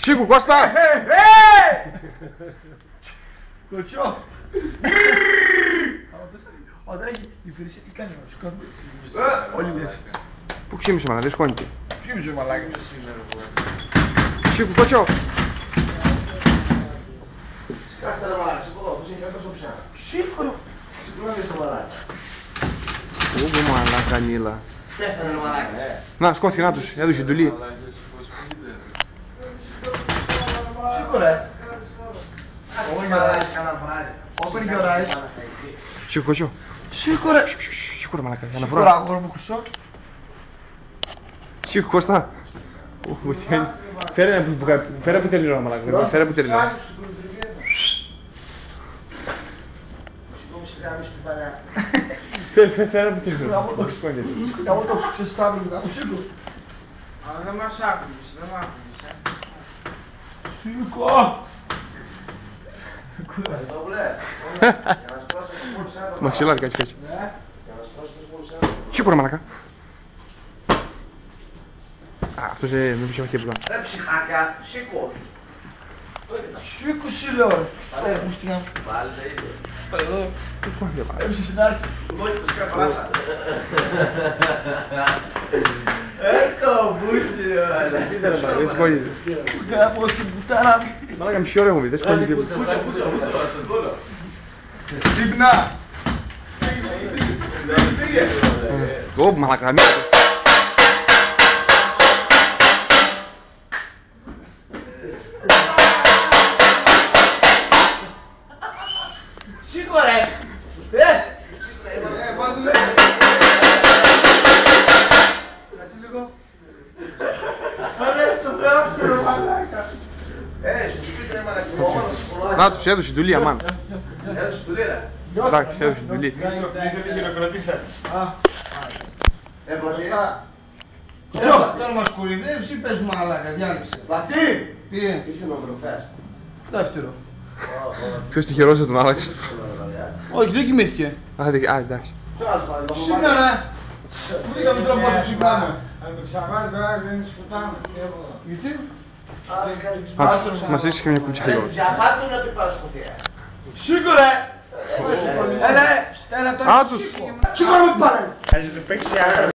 Σήκου Κώστα! Κοτσό! Όταν έχει υπηρεσία τι κάνει να σου κάνουμε. Όλοι λες. Πού ξύμισε μαλάκα, δεν σκόνηκε. Ξύμιζε μαλάκα. Σήκου Κοτσό! Σκάστε ρε μαλάκα, σήκω εδώ, θα σε ψάρα. Σήκω ρε. Σήκω ρε στο μαλάκα. Ού μαλάκα Νίλα. Πέθανε ρε μαλάκα. Να σκόθηκε να τους, έδωσε ντουλή. Σήκω ρε. Open your eyes, κανένα βράδυ. Open your eyes. Σήκου Κοτσό. Σήκω ρε. Σήκου ρε μαλάκα, για να Σήκω ρε φορά. αγόρι μου χρυσό. Σήκου Κώστα. Μου τιάνει. Φέρε που τελειώνω μαλάκα, φέρε που τελειώνω. Φέρε που τελειώνω. Εγώ το ξεστάβει μετά. Σήκω. Αλλά δεν μας άκουγες, δεν μ' άκουγες. Σήκω. Μαξιλάρι, κάτσε. Σήκω ρε μαλάκα. Α, αυτός δεν είχε τίποτα. Ρε ψυχάκα, σήκω. Σήκω σου λέω ρε. Μου στην άμυνα. Πάλι δεν είναι. Εδώ. Πώς σκόνηκε πάλι. Έμεισε στην άρκη. Του δώσεις το σκαπράτσα. Έρκο, μπούστη ρε μάλα. Δεν σκόνηκε. Γάμω στην πουτάρα μου. Μαλάκα μισή ώρα έχω πει, δεν σκόνηκε τίποτα. Ξύπνα. Ω, μαλάκα, μη. Σήκω ρε. Κάτσε λίγο. Φέρε στο γράψο ρε μαλάκα. Στο σπίτι είναι μαλακιμόμενος. Να τους έδωσε ντουλή, αμάν. Έδωσε του λίρα. Εντάξει, έδωσε ντουλή. Είσαι την χειροκροτήσα. Πλατή. Τώρα μας κορυδεύεις ή πες μαλάκα, διάλεξε. Πλατή. Τι είναι. Είχε νοπροφές. Δεύτερο. Ποιος τυχερός θα τον άλλαξε. Όχι, δεν κοιμήθηκε. Α, εντάξει. Σήμερα. Πού είχαμε τώρα πόσο ξυπνάμε. Αν το ξαβάρει τώρα δεν σκοτάμε. Γιατί. Μας ρίξεις και μια κουτσιά λίγο. Για πάτω να πει πάω σκοτία. Σήκω ρε. Έλα τώρα. Άτους. Σήκω να με πάρε. Έχετε παίξει άκρα.